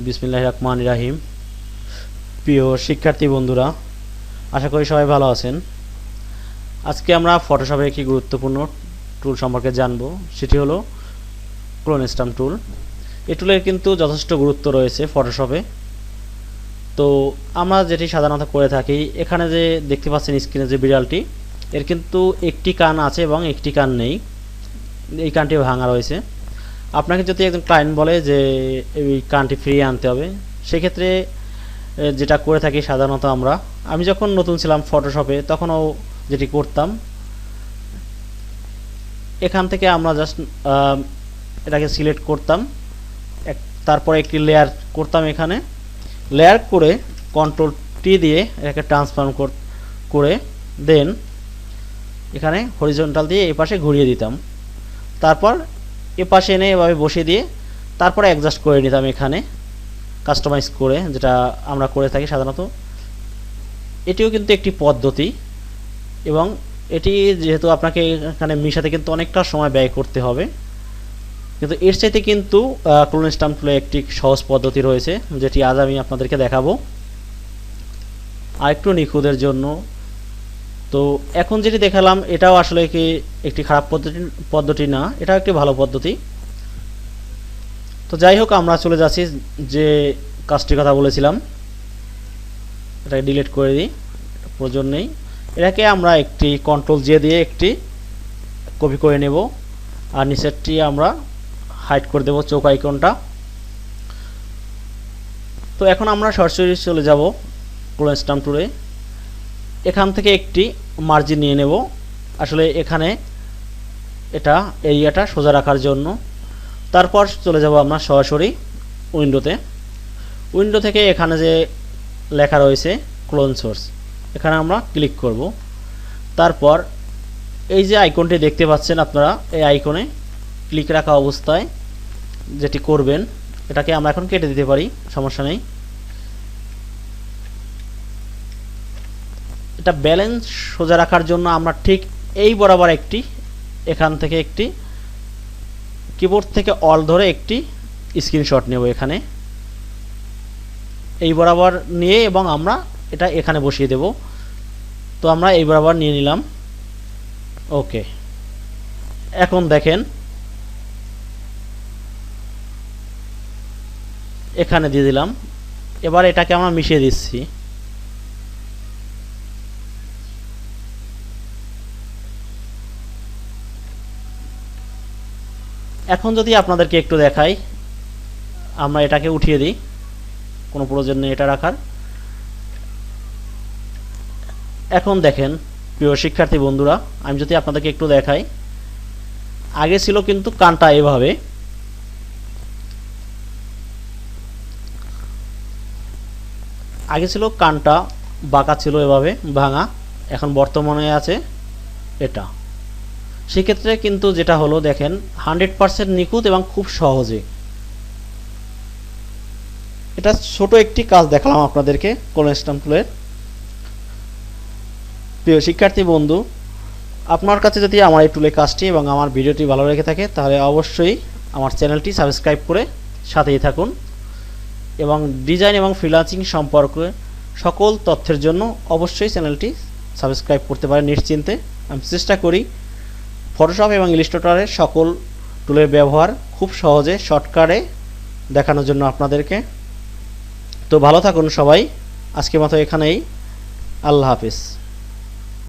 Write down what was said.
বিসমিল্লাহির রহমানির রহিম। প্রিয় শিক্ষার্থী বন্ধুরা, আশা করি সবাই ভালো আছেন। আজকে আমরা ফটোশপের একটি গুরুত্বপূর্ণ টুল সম্পর্কে জানব, সেটি হলো ক্লোন স্ট্যাম্প টুল। এই টুলের কিন্তু যথেষ্ট গুরুত্ব রয়েছে ফটোশপে। তো আমরা যেটি সাধারণত করে থাকি, এখানে যে দেখতে পাচ্ছেন স্ক্রিনে যে বিড়ালটি, এর কিন্তু একটি কান আছে এবং একটি কান নেই, এই কানটি ভাঙা রয়েছে। আপনাকে যদি একজন ক্লায়েন্ট বলে যে এই কানটি ফিরিয়ে আনতে হবে, সেক্ষেত্রে যেটা করে থাকি সাধারণত আমি যখন নতুন ছিলাম ফটোশপে, তখনও যেটি করতাম, এখান থেকে আমরা জাস্ট এটাকে সিলেক্ট করতাম, তারপরে একটি লেয়ার করতাম। এখানে লেয়ার করে কন্ট্রোল টি দিয়ে এটাকে ট্রান্সফর্ম করে দেন এখানে হরিজন্টাল দিয়ে এই পাশে ঘুরিয়ে দিতাম। তারপর এ পাশে এনে এভাবে বসিয়ে দিয়ে তারপরে অ্যাডজাস্ট করে নিতাম এখানে কাস্টমাইজ করে, যেটা আমরা করে থাকি সাধারণত। এটিও কিন্তু একটি পদ্ধতি, এবং এটি যেহেতু আপনাকে এখানে মিশাতে কিন্তু অনেকটা সময় ব্যয় করতে হবে, কিন্তু এর চাইতে কিন্তু ক্লোন স্ট্যাম্প টুলে একটি সহজ পদ্ধতি রয়েছে, যেটি আজ আমি আপনাদেরকে দেখাবো আরেকটু নিখুঁতের জন্য। তো এখন যেটি দেখালাম, এটাও আসলে কি একটি খারাপ পদ্ধতি না, এটাও একটি ভালো পদ্ধতি। তো যাই হোক, আমরা চলে যাচ্ছি যে কাজটির কথা বলেছিলাম, এটাকে ডিলিট করে দিই, প্রয়োজন নেই। এটাকে আমরা একটি কন্ট্রোল জে দিয়ে একটি কপি করে নেব, আর নিচেরটি আমরা হাইড করে দেব, চোখ আইকনটা। তো এখন আমরা সরাসরি চলে যাব ক্লোন স্ট্যাম্প টুলে। এখান থেকে একটি মার্জিন নিয়ে নেব, আসলে এখানে এটা এরিয়াটা সোজা রাখার জন্য। তারপর চলে যাব আমরা সরাসরি উইন্ডোতে। উইন্ডো থেকে এখানে যে লেখা রয়েছে ক্লোন সোর্স, এখানে আমরা ক্লিক করব। তারপর এই যে আইকনটি দেখতে পাচ্ছেন আপনারা, এই আইকনে ক্লিক রাখা অবস্থায় যেটি করবেন, এটাকে আমরা এখন কেটে দিতে পারি, সমস্যা নেই। এটা ব্যালেন্স সোজা রাখার জন্য আমরা ঠিক এই বরাবর একটি, এখান থেকে একটি কিবোর্ড থেকে অল ধরে একটি স্ক্রিনশট নেব এখানে, এই বরাবর নিয়ে, এবং আমরা এটা এখানে বসিয়ে দেব। তো আমরা এই বরাবর নিয়ে নিলাম, ওকে। এখন দেখেন এখানে দিয়ে দিলাম, এবার এটাকে আমরা মিশিয়ে দিচ্ছি। এখন যদি আপনাদেরকে একটু দেখাই, আমরা এটাকে উঠিয়ে দিই, কোনো প্রয়োজন নেই এটা রাখার। এখন দেখেন প্রিয় শিক্ষার্থী বন্ধুরা, আমি যদি আপনাদেরকে একটু দেখাই, আগে ছিল কিন্তু কানটা এভাবে, আগে ছিল কানটা বাঁকা ছিল এভাবে ভাঙা, এখন বর্তমানে আছে এটা। সেক্ষেত্রে কিন্তু যেটা হলো দেখেন 100% নিখুঁত এবং খুব সহজে। এটা ছোট একটি কাজ দেখালাম আপনাদেরকে ক্লোন স্ট্যাম্প টুলের। প্রিয় শিক্ষার্থী বন্ধু, আপনার কাছে যদি আমার এই টুলের কাজটি এবং আমার ভিডিওটি ভালো লেগে থাকে, তাহলে অবশ্যই আমার চ্যানেলটি সাবস্ক্রাইব করে সাথেই থাকুন, এবং ডিজাইন এবং ফ্রিল্যান্সিং সম্পর্কে সকল তথ্যের জন্য অবশ্যই চ্যানেলটি সাবস্ক্রাইব করতে পারেন নিশ্চিন্তে। আমি চেষ্টা করি ফটোশপ এবং ইলাস্ট্রেটরের সকল টুলের ব্যবহার খুব সহজে শর্টকাটে দেখানোর জন্য আপনাদেরকে। তো ভালো থাকুন সবাই, আজকের মতো এখানেই, আল্লাহ হাফিজ।